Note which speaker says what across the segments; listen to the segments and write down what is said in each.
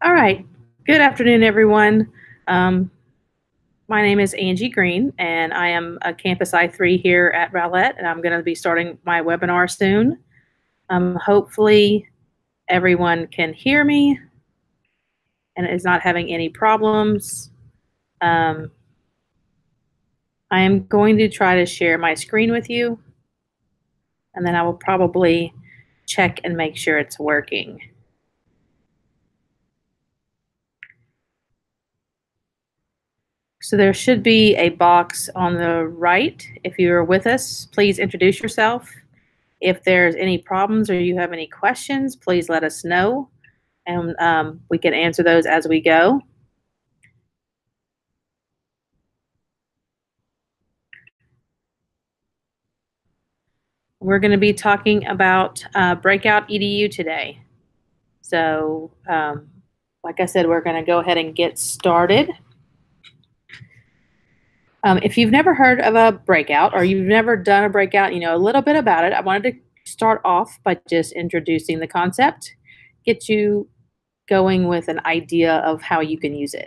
Speaker 1: All right. Good afternoon, everyone. Um, my name is Angie Green, and I am a Campus I3 here at Rowlett, and I'm going to be starting my webinar soon. Hopefully, everyone can hear me and is not having any problems. I am going to try to share my screen with you, and then I will probably check and make sure it's working. So there should be a box on the right. If you're with us, please introduce yourself. If there's any problems or you have any questions, please let us know, and we can answer those as we go. We're going to be talking about Breakout EDU today. So, like I said, we're going to go ahead and get started. If you've never heard of a breakout or you've never done a breakout, you know a little bit about it. I wanted to start off by just introducing the concept, get you going with an idea of how you can use it.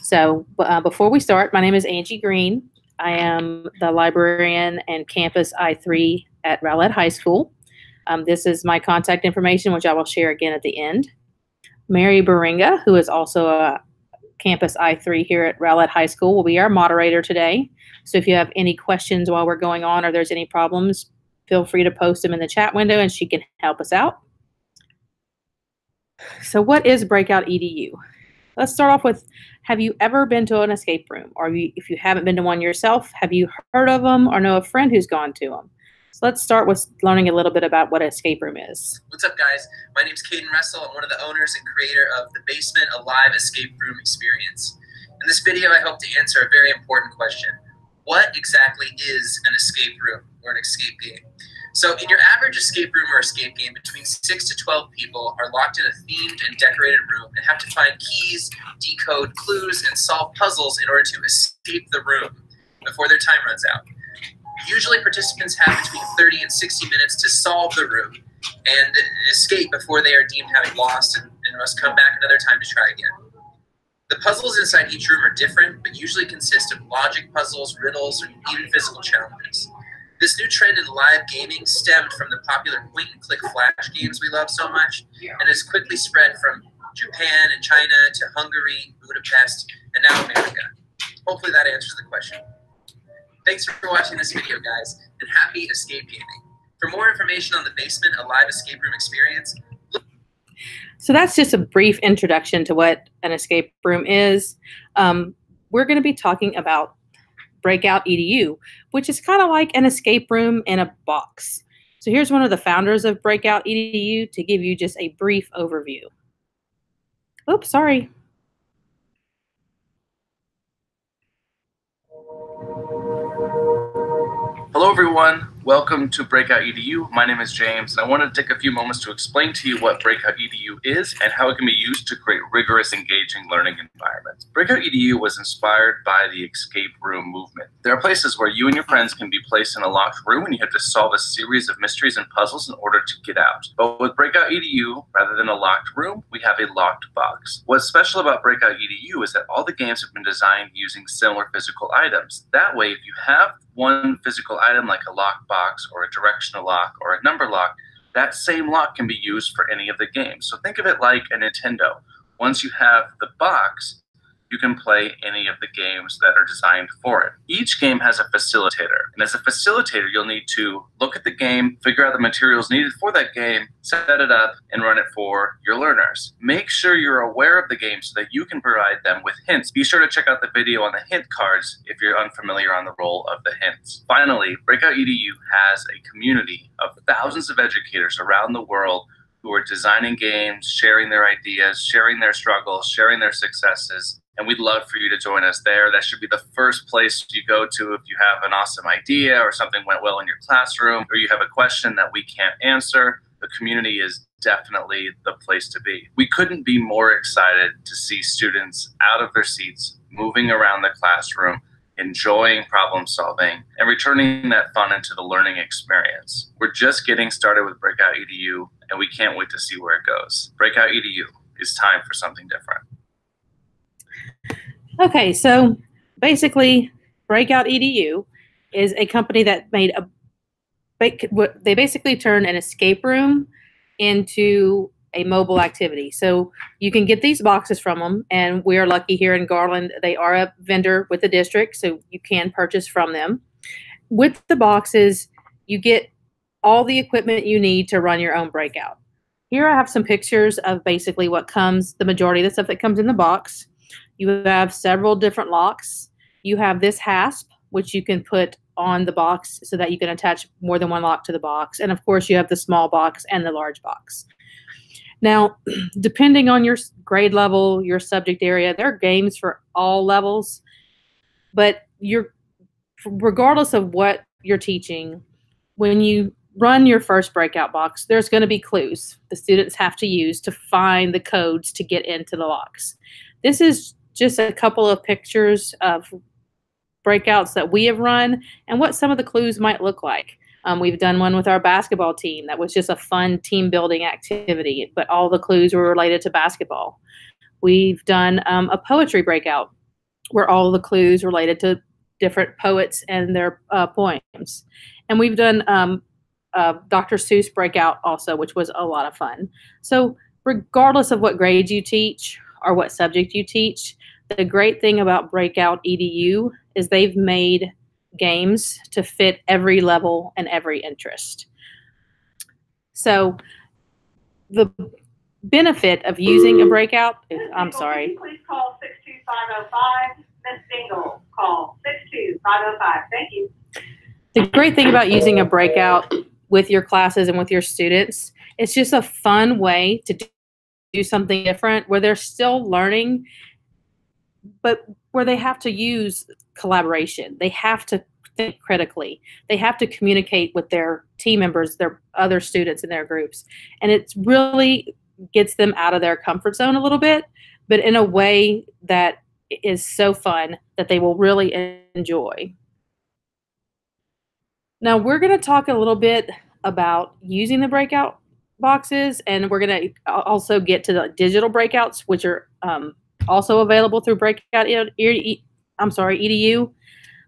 Speaker 1: So before we start, my name is Angie Green. I am the librarian and Campus I3 at Rowlett High School. This is my contact information, which I will share again at the end. Mary Baringa, who is also a Campus I3 here at Rowlett High School, will be our moderator today. So if you have any questions while we're going on or there's any problems, feel free to post them in the chat window and she can help us out. So what is Breakout EDU? Let's start off with, have you ever been to an escape room? Or if you haven't been to one yourself, have you heard of them or know a friend who's gone to them? So let's start with learning a little bit about what an escape room is.
Speaker 2: What's up, guys? My name's Caden Russell. I'm one of the owners and creator of the Basement Alive Escape Room Experience. In this video, I hope to answer a very important question. What exactly is an escape room or an escape game? So in your average escape room or escape game, between 6 to 12 people are locked in a themed and decorated room and have to find keys, decode clues, and solve puzzles in order to escape the room before their time runs out. Usually participants have between 30 and 60 minutes to solve the room and escape before they are deemed having lost and must come back another time to try again. The puzzles inside each room are different, but usually consist of logic puzzles, riddles, or even physical challenges. This new trend in live gaming stemmed from the popular point-and-click flash games we love so much, and has quickly spread from Japan and China to Hungary, Budapest, and now America. Hopefully that answers the question. Thanks for watching this video, guys, and happy escape gaming. For more information on the Basement Alive Escape Room Experience,
Speaker 1: so that's just a brief introduction to what an escape room is. We're going to be talking about Breakout EDU, which is kind of like an escape room in a box. So here's one of the founders of Breakout EDU to give you just a brief overview. Oops, sorry.
Speaker 3: Hello everyone, welcome to Breakout EDU. My name is James, and I wanted to take a few moments to explain to you what Breakout EDU is and how it can be used to create rigorous, engaging learning environments. Breakout EDU was inspired by the escape room movement. There are places where you and your friends can be placed in a locked room and you have to solve a series of mysteries and puzzles in order to get out. But with Breakout EDU, rather than a locked room, we have a locked box. What's special about Breakout EDU is that all the games have been designed using similar physical items. That way, if you have one physical item like a lock box or a directional lock or a number lock, that same lock can be used for any of the games. So think of it like a Nintendo. Once you have the box, you can play any of the games that are designed for it. Each game has a facilitator, and as a facilitator, you'll need to look at the game, figure out the materials needed for that game, set it up, and run it for your learners. Make sure you're aware of the game so that you can provide them with hints. Be sure to check out the video on the hint cards if you're unfamiliar on the role of the hints. Finally, Breakout EDU has a community of thousands of educators around the world who are designing games, sharing their ideas, sharing their struggles, sharing their successes. And we'd love for you to join us there. That should be the first place you go to if you have an awesome idea or something went well in your classroom or you have a question that we can't answer. The community is definitely the place to be. We couldn't be more excited to see students out of their seats, moving around the classroom, enjoying problem solving, and returning that fun into the learning experience. We're just getting started with Breakout EDU, and we can't wait to see where it goes. Breakout EDU, it's time for something different.
Speaker 1: Okay, so basically, Breakout Edu is a company that made they basically turned an escape room into a mobile activity. So you can get these boxes from them, and we are lucky here in Garland. They are a vendor with the district, so you can purchase from them. With the boxes, you get all the equipment you need to run your own breakout. Here I have some pictures of basically what comes, the majority of the stuff that comes in the box. You have several different locks. You have this hasp, which you can put on the box so that you can attach more than one lock to the box. And of course, you have the small box and the large box. Now, depending on your grade level, your subject area, there are games for all levels, but regardless of what you're teaching, when you run your first breakout box, there's going to be clues the students have to use to find the codes to get into the locks. This is just a couple of pictures of breakouts that we have run and what some of the clues might look like. We've done one with our basketball team that was just a fun team building activity, but all the clues were related to basketball. We've done a poetry breakout where all the clues related to different poets and their poems. And we've done Dr. Seuss breakout also, which was a lot of fun. So regardless of what grade you teach or what subject you teach, the great thing about Breakout EDU is they've made games to fit every level and every interest. So the benefit of using a breakout, I'm sorry.
Speaker 4: Please call 62505. Miss Dingle, call 62505. Thank you.
Speaker 1: The great thing about using a breakout with your classes and with your students, it's just a fun way to do something different where they're still learning, but where they have to use collaboration. They have to think critically. They have to communicate with their team members, their other students in their groups. And it really gets them out of their comfort zone a little bit, but in a way that is so fun that they will really enjoy. Now we're going to talk a little bit about using the breakout boxes, and we're going to also get to the digital breakouts, which are also available through Breakout EDU.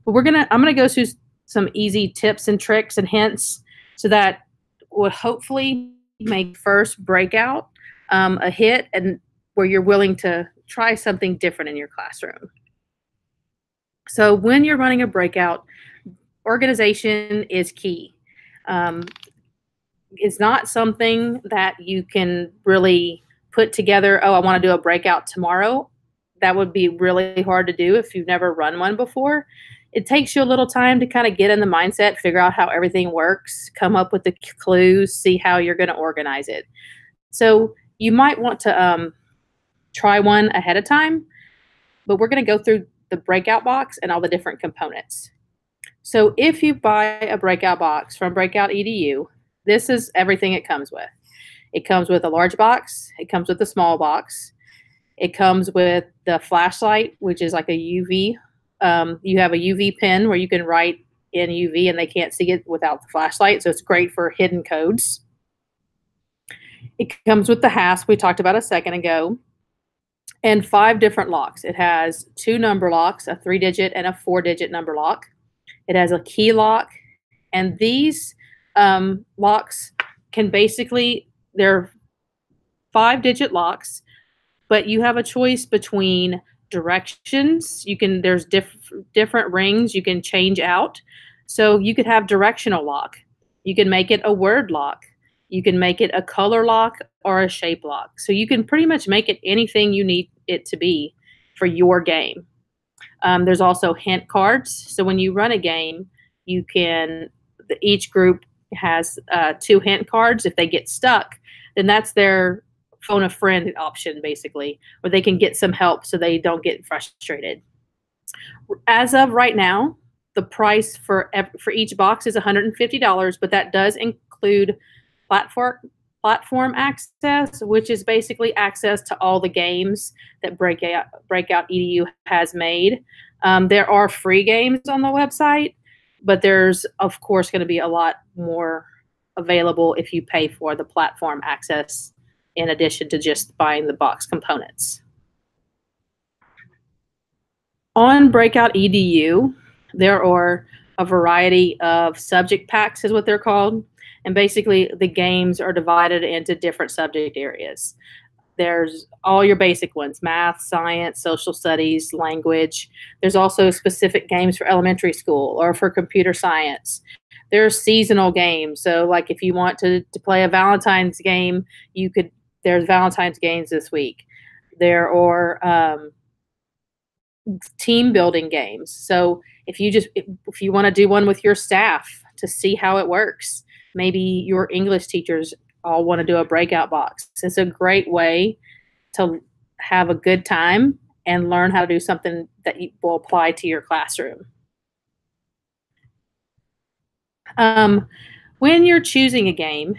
Speaker 1: But I'm gonna go through some easy tips and tricks and hints so that would hopefully make first breakout a hit and where you're willing to try something different in your classroom. So when you're running a breakout, organization is key. It's not something that you can really put together, oh, I want to do a breakout tomorrow. That would be really hard to do if you've never run one before. It takes you a little time to kind of get in the mindset, figure out how everything works, come up with the clues, see how you're going to organize it. So you might want to try one ahead of time, but we're going to go through the breakout box and all the different components. So if you buy a breakout box from Breakout EDU, this is everything it comes with. It comes with a large box. It comes with a small box. It comes with the flashlight, which is like a UV. You have a UV pen where you can write in UV and they can't see it without the flashlight. So it's great for hidden codes. It comes with the hasp we talked about a second ago, and 5 different locks. It has 2 number locks, a 3-digit and a 4-digit number lock. It has a key lock, and these locks can basically, they're 5-digit locks, but you have a choice between directions. There's different rings you can change out. So you could have directional lock. You can make it a word lock. You can make it a color lock or a shape lock. So you can pretty much make it anything you need it to be for your game. There's also hint cards. So when you run a game, each group has 2 hint cards. If they get stuck, then that's their phone a friend option, basically, where they can get some help so they don't get frustrated. As of right now, the price for each box is $150, but that does include platform access, which is basically access to all the games that Breakout EDU has made. There are free games on the website, but there's, of course, going to be a lot more available if you pay for the platform access in addition to just buying the box components. On Breakout Edu, there are a variety of subject packs is what they're called. And basically the games are divided into different subject areas. There's all your basic ones, math, science, social studies, language. There's also specific games for elementary school or for computer science. There's seasonal games. So like if you want to play a Valentine's game, there's Valentine's games this week. There are team building games. So if you want to do one with your staff to see how it works, maybe your English teachers all want to do a breakout box. It's a great way to have a good time and learn how to do something that you will apply to your classroom. When you're choosing a game,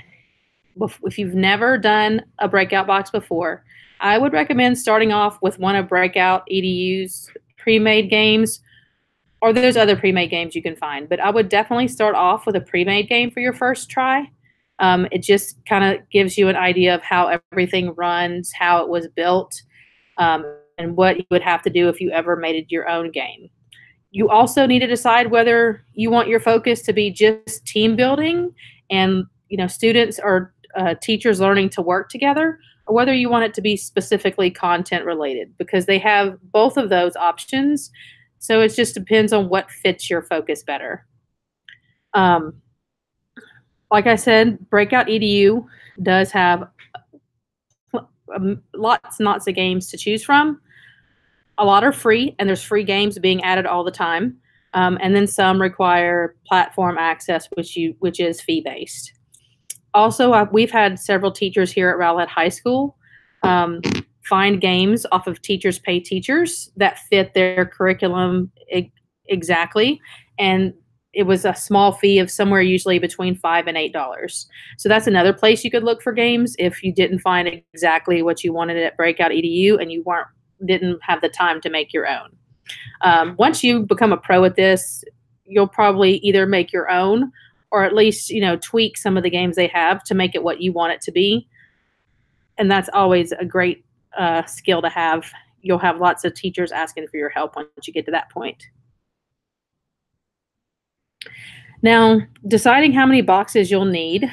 Speaker 1: if you've never done a breakout box before, I would recommend starting off with one of Breakout EDU's pre-made games, or there's other pre-made games you can find, but I would definitely start off with a pre-made game for your first try. It just kind of gives you an idea of how everything runs, how it was built, and what you would have to do if you ever made it your own game. You also need to decide whether you want your focus to be just team building and students or teachers learning to work together, or whether you want it to be specifically content related, because they have both of those options. So it just depends on what fits your focus better. Like I said, Breakout EDU does have lots and lots of games to choose from. A lot are free, and there's free games being added all the time. And then some require platform access, which is fee-based. Also, we've had several teachers here at Rowlett High School find games off of Teachers Pay Teachers that fit their curriculum exactly. And it was a small fee of somewhere usually between $5 and $8. So that's another place you could look for games if you didn't find exactly what you wanted at Breakout EDU and you didn't have the time to make your own. Once you become a pro at this, you'll probably either make your own or at least, tweak some of the games they have to make it what you want it to be. And that's always a great skill to have. You'll have lots of teachers asking for your help once you get to that point. Now, deciding how many boxes you'll need,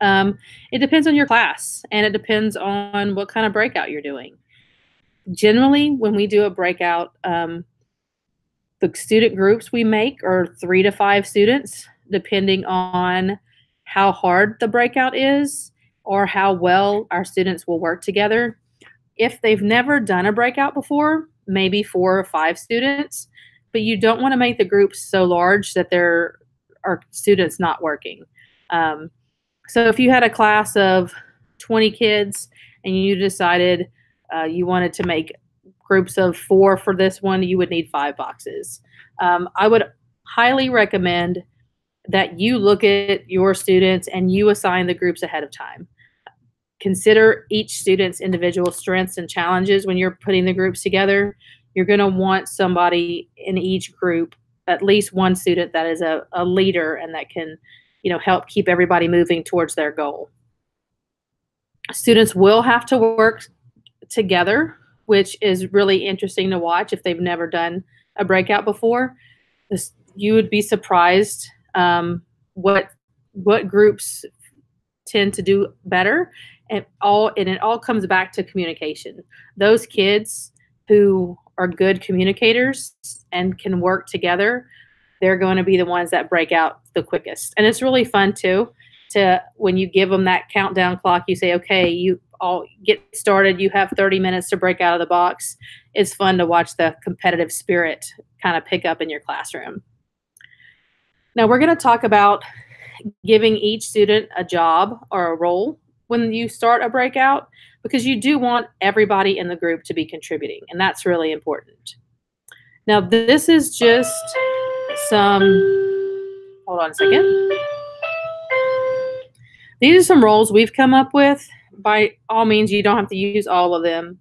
Speaker 1: it depends on your class, and it depends on what kind of breakout you're doing. Generally, when we do a breakout, the student groups we make are 3 to 5 students, depending on how hard the breakout is or how well our students will work together. If they've never done a breakout before, maybe 4 or 5 students, but you don't want to make the groups so large that there are students not working. So if you had a class of 20 kids and you decided you wanted to make groups of 4 for this one, you would need 5 boxes. I would highly recommend that you look at your students and you assign the groups ahead of time. Consider each student's individual strengths and challenges when you're putting the groups together. You're going to want somebody in each group, at least one student that is a leader and that can, help keep everybody moving towards their goal. Students will have to work together, which is really interesting to watch if they've never done a breakout before. You would be surprised what groups tend to do better, and it all comes back to communication. Those kids who are good communicators and can work together, they're going to be the ones that break out the quickest. And it's really fun too, when you give them that countdown clock, you say, okay, you all get started. You have 30 minutes to break out of the box. It's fun to watch the competitive spirit kind of pick up in your classroom. Now we're going to talk about giving each student a job or a role when you start a breakout, because you do want everybody in the group to be contributing, and that's really important. Now this is just hold on a second. These are some roles we've come up with. By all means, you don't have to use all of them.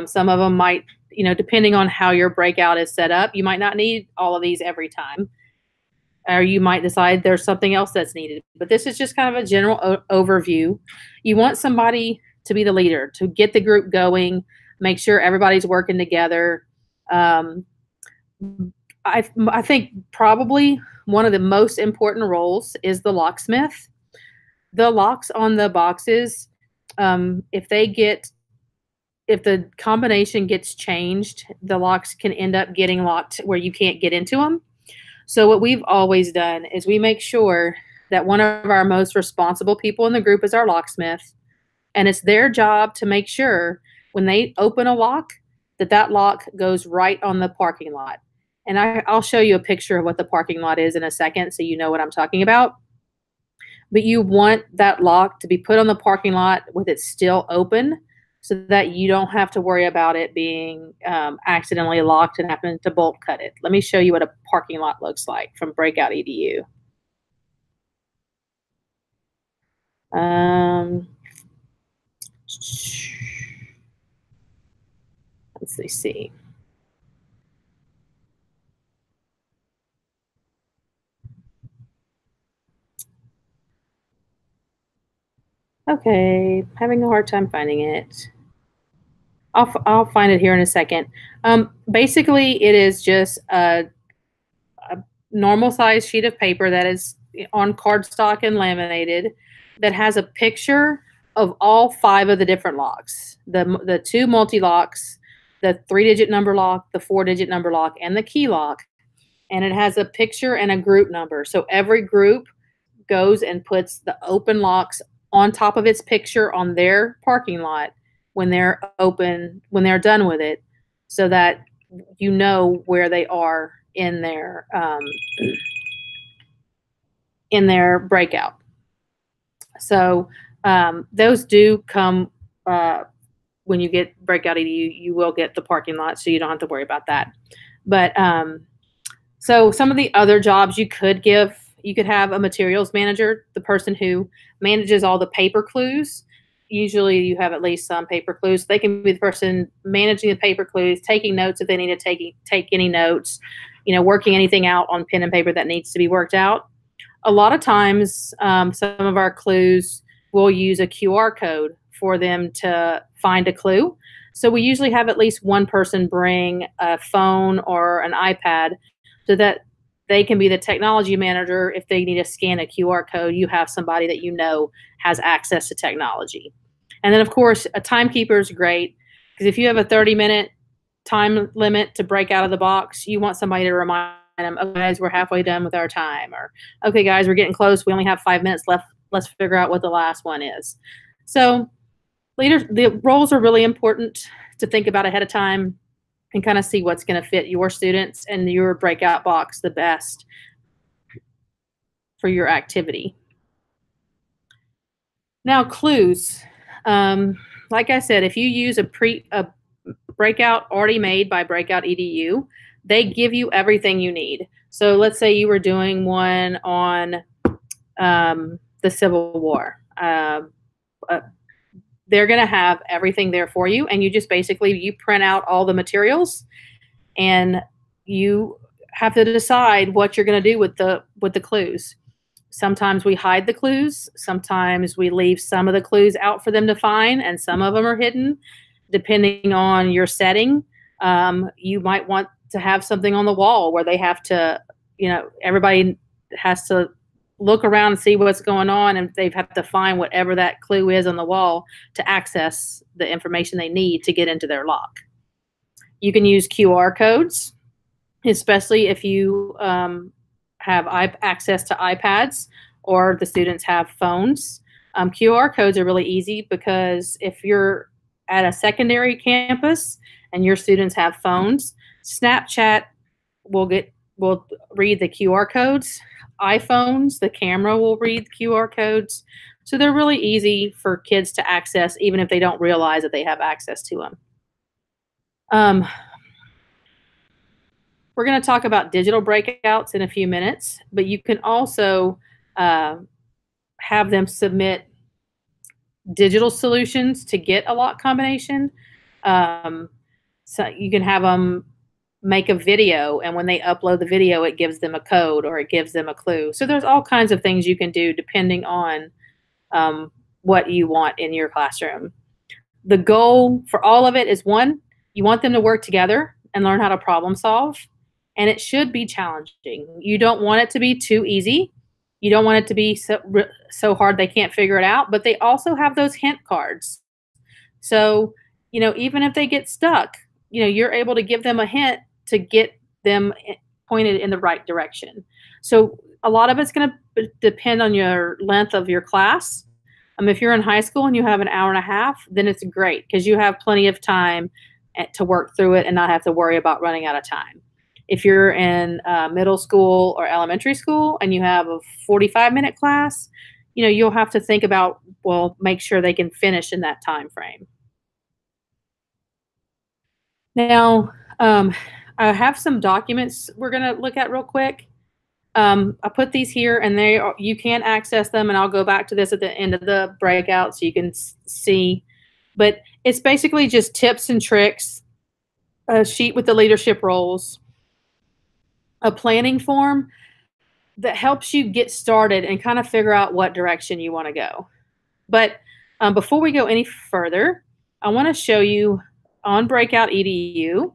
Speaker 1: Some of them might, depending on how your breakout is set up, you might not need all of these every time. Or you might decide there's something else that's needed. But this is just kind of a general overview. You want somebody to be the leader, to get the group going, make sure everybody's working together. I think probably one of the most important roles is the locksmith. The locks on the boxes, if the combination gets changed, the locks can end up getting locked where you can't get into them. So what we've always done is we make sure that one of our most responsible people in the group is our locksmith, and it's their job to make sure when they open a lock that that lock goes right on the parking lot. And I'll show you a picture of what the parking lot is in a second so you know what I'm talking about. But you want that lock to be put on the parking lot with it still open so that you don't have to worry about it being accidentally locked and having to bolt cut it. Let me show you what a parking lot looks like from Breakout Edu. Let's see. Okay, having a hard time finding it. I'll find it here in a second. Basically, it is just a normal size sheet of paper that is on cardstock and laminated that has a picture of all 5 of the different locks. The 2 multi-locks, the 3-digit number lock, the 4-digit number lock, and the key lock. And it has a picture and a group number. So every group goes and puts the open locks on top of its picture on their parking lot when they're open, when they're done with it, so that you know where they are in their breakout. So those do come when you get Breakout Edu, you will get the parking lot, so you don't have to worry about that. But so some of the other jobs you could give, you could have a materials manager, the person who manages all the paper clues. Usually you have at least some paper clues. They can be the person managing the paper clues, taking notes if they need to take any notes, working anything out on pen and paper that needs to be worked out. A lot of times, some of our clues will use a QR code for them to find a clue. So we usually have at least one person bring a phone or an iPad so that they can be the technology manager. If they need to scan a QR code, you have somebody that you know has access to technology. And then, of course, a timekeeper is great, because if you have a 30-minute time limit to break out of the box, you want somebody to remind them, oh, guys, we're halfway done with our time. Or, okay, guys, we're getting close. We only have 5 minutes left. Let's figure out what the last one is. So the roles are really important to think about ahead of time and kind of see what's going to fit your students and your breakout box the best for your activity. Now, clues. Like I said, if you use a breakout already made by Breakout Edu, they give you everything you need. So let's say you were doing one on the Civil War. They're going to have everything there for you, and you just basically, you print out all the materials, and you have to decide what you're going to do with the clues. Sometimes we hide the clues. Sometimes we leave some of the clues out for them to find, and some of them are hidden. Depending on your setting, you might want to have something on the wall where they have to, everybody has to look around and see what's going on, and they have to find whatever that clue is on the wall to access the information they need to get into their lock. You can use QR codes, especially if you have access to iPads or the students have phones. QR codes are really easy, because if you're at a secondary campus and your students have phones, Snapchat will read the QR codes. iPhones, the camera will read QR codes. So they're really easy for kids to access, even if they don't realize that they have access to them. We're going to talk about digital breakouts in a few minutes, but you can also have them submit digital solutions to get a lock combination. So you can have them make a video, and when they upload the video, it gives them a code or it gives them a clue. So there's all kinds of things you can do depending on what you want in your classroom. The goal for all of it is, one, you want them to work together and learn how to problem solve. and it should be challenging. You don't want it to be too easy. You don't want it to be so hard they can't figure it out, but they also have those hint cards. So, even if they get stuck, you're able to give them a hint to get them pointed in the right direction. So, a lot of it's going to depend on your length of your class. If you're in high school and you have an hour and a half, then it's great because you have plenty of time to work through it and not have to worry about running out of time. If you're in middle school or elementary school and you have a 45-minute class, you'll have to think about, make sure they can finish in that time frame. Now, I have some documents we're going to look at real quick. I put these here, and you can access them, and I'll go back to this at the end of the breakout so you can see. But it's basically just tips and tricks, a sheet with the leadership roles, a planning form that helps you get started and kind of figure out what direction you want to go. But before we go any further, I want to show you on Breakout Edu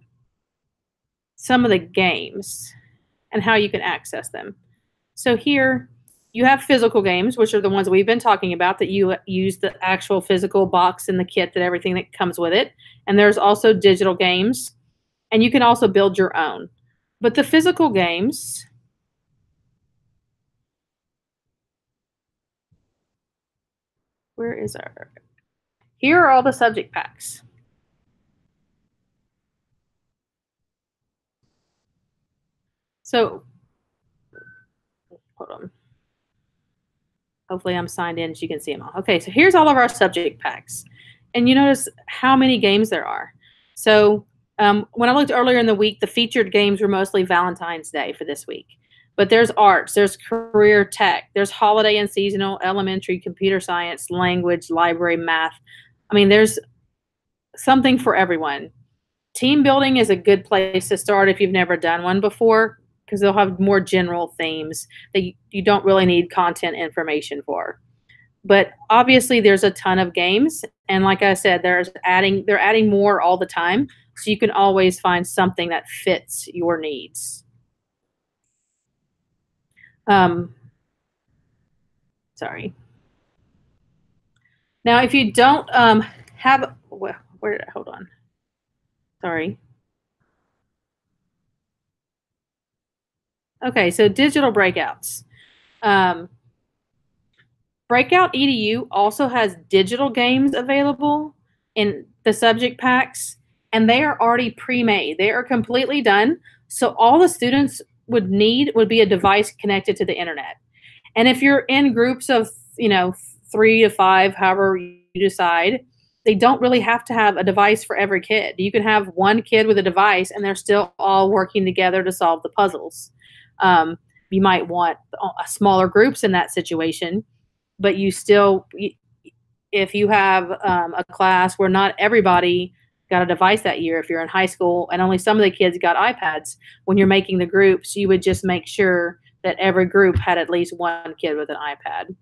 Speaker 1: some of the games and how you can access them. So here you have physical games, which are the ones we've been talking about, that you use the actual physical box and the kit, that everything that comes with it. And there's also digital games, and you can also build your own. But the physical games, here are all the subject packs. So, hold on. Hopefully I'm signed in so you can see them all. Okay, so here's all of our subject packs. And you notice how many games there are. So when I looked earlier in the week, the featured games were mostly Valentine's Day for this week. But there's arts, there's career tech, there's holiday and seasonal, elementary, computer science, language, library, math. There's something for everyone. Team building is a good place to start if you've never done one before, because they'll have more general themes that you don't really need content information for. But obviously there's a ton of games, and like I said, they're adding more all the time, so you can always find something that fits your needs. Sorry. Now, if you don't have, hold on. Sorry. Okay, so digital breakouts. Breakout Edu also has digital games available in the subject packs, and they are already pre-made. They are completely done. So all the students would need would be a device connected to the internet. And if you're in groups of, 3 to 5, however you decide, they don't really have to have a device for every kid. You can have one kid with a device, and they're still all working together to solve the puzzles. You might want smaller groups in that situation, but if you have a class where not everybody got a device that year, if you're in high school and only some of the kids got iPads, when you're making the groups, you would just make sure that every group had at least one kid with an iPad.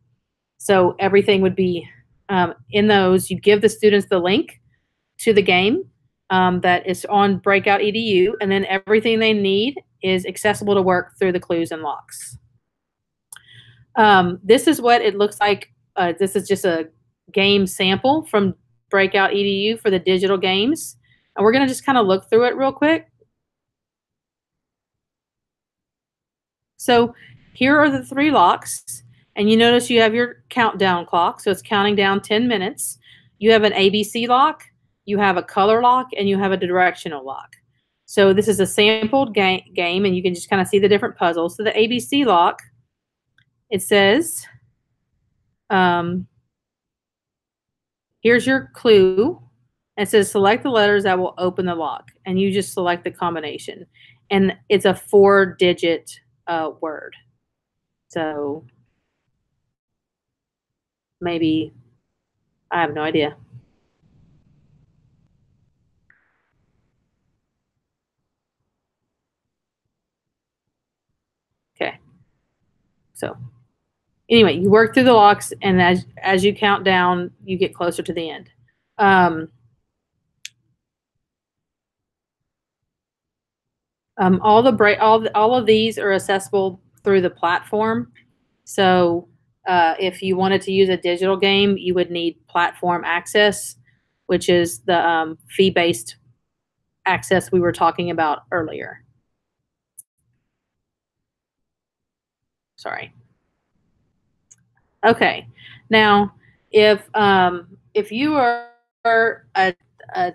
Speaker 1: So everything would be in those. You give the students the link to the game that is on Breakout Edu, and then everything they need is accessible to work through the clues and locks. This is what it looks like. This is just a game sample from Breakout Edu for the digital games. And we're going to just kind of look through it real quick. So here are the 3 locks. And you notice you have your countdown clock. So it's counting down 10 minutes. You have an ABC lock, you have a color lock, and you have a directional lock. So this is a sampled game, and you can just kind of see the different puzzles. So the ABC lock, it says, here's your clue. It says select the letters that will open the lock, and you just select the combination. And it's a 4-digit word. So maybe, I have no idea. Okay. So anyway, you work through the locks, and as you count down, you get closer to the end. All of these are accessible through the platform. So if you wanted to use a digital game, you would need platform access, which is the fee-based access we were talking about earlier. Sorry. Okay. Now, if you are a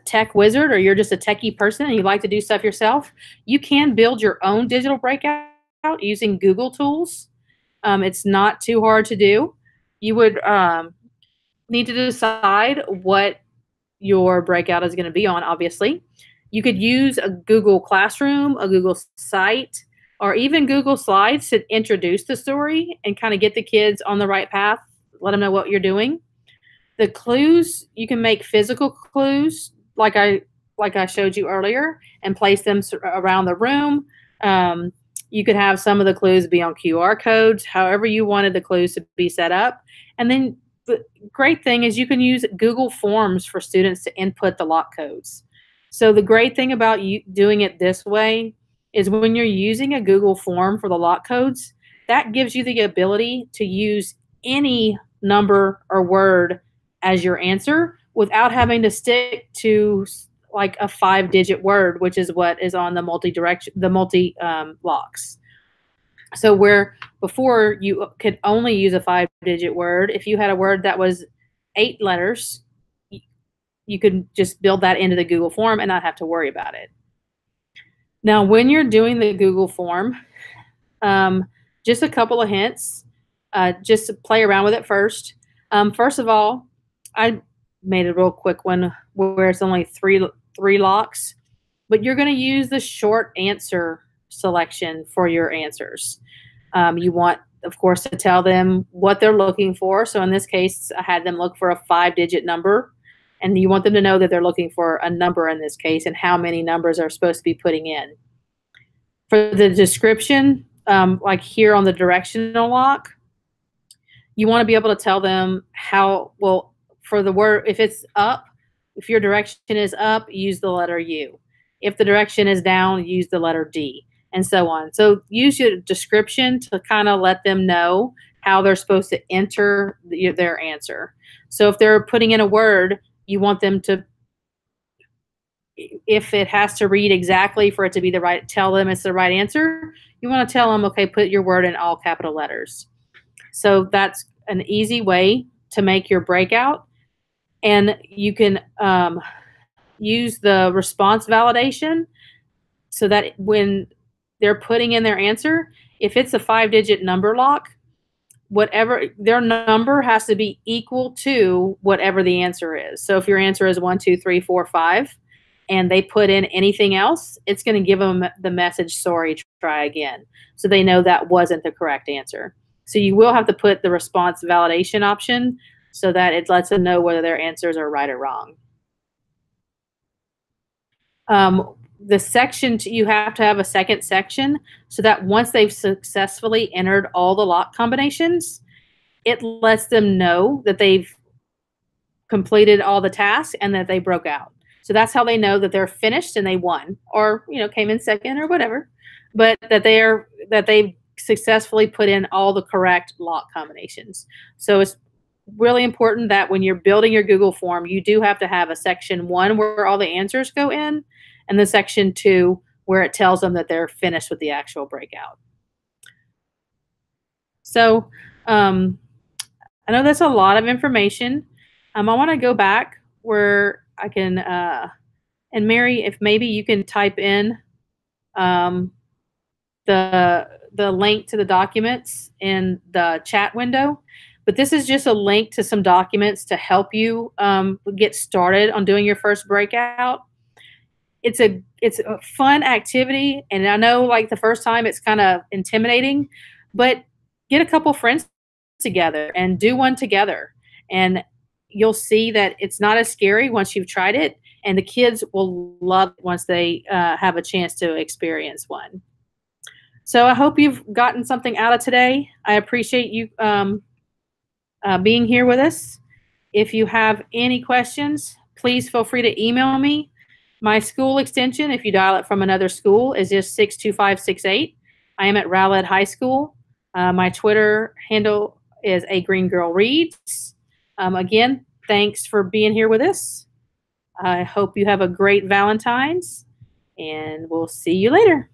Speaker 1: tech wizard or you're just a techie person and you like to do stuff yourself, you can build your own digital breakout using Google tools. It's not too hard to do. You would need to decide what your breakout is going to be on, obviously. You could use a Google Classroom, a Google Site, or even Google Slides to introduce the story and kind of get the kids on the right path, let them know what you're doing. The clues, you can make physical clues like I showed you earlier and place them around the room. You could have some of the clues be on QR codes, however you wanted the clues to be set up. And then the great thing is you can use Google Forms for students to input the lock codes. So the great thing about you doing it this way is when you're using a Google form for the lock codes, that gives you the ability to use any number or word as your answer without having to stick to like a 5-digit word, which is what is on the multi locks. So where before you could only use a 5-digit word, if you had a word that was 8 letters, you could just build that into the Google form and not have to worry about it. Now, when you're doing the Google form, just a couple of hints, just to play around with it first. First of all, I made a real quick one where it's only three locks, but you're going to use the short answer selection for your answers. You want, of course, to tell them what they're looking for. So in this case, I had them look for a 5-digit number, and you want them to know that they're looking for a number in this case and how many numbers are supposed to be putting in. For the description, like here on the directional lock, you want to be able to tell them how, well, for the word, if it's up, if your direction is up, use the letter U. If the direction is down, use the letter D, and so on. So use your description to kind of let them know how they're supposed to enter their answer. So if they're putting in a word, you want them to, if it has to read exactly for it to be the right, tell them it's the right answer. You want to tell them, okay, put your word in all capital letters. So that's an easy way to make your breakout. And you can use the response validation so that when they're putting in their answer, if it's a 5-digit number lock, whatever their number has to be equal to whatever the answer is. So if your answer is 1, 2, 3, 4, 5, and they put in anything else, it's going to give them the message, sorry, try again. So they know that wasn't the correct answer. So you will have to put the response validation option so that it lets them know whether their answers are right or wrong. The section, you have to have a second section so that once they've successfully entered all the lock combinations, it lets them know that they've completed all the tasks and that they broke out. So that's how they know that they're finished and they won, or came in second or whatever, but that they've successfully put in all the correct lock combinations. So it's really important that when you're building your Google form, you do have to have a section 1 where all the answers go in, and the section 2 where it tells them that they're finished with the actual breakout. So I know that's a lot of information. I want to go back where I can, and Mary, if maybe you can type in the link to the documents in the chat window. But this is just a link to some documents to help you get started on doing your first breakout. It's a fun activity, and I know like the first time it's kind of intimidating, but get a couple friends together and do one together, and you'll see that it's not as scary once you've tried it, and the kids will love it once they have a chance to experience one. So I hope you've gotten something out of today. I appreciate you being here with us. If you have any questions, please feel free to email me. My school extension, if you dial it from another school, is just 62568. I am at Rowlett High School. My Twitter handle is A Green Girl Reads. Again, thanks for being here with us. I hope you have a great Valentine's, and we'll see you later.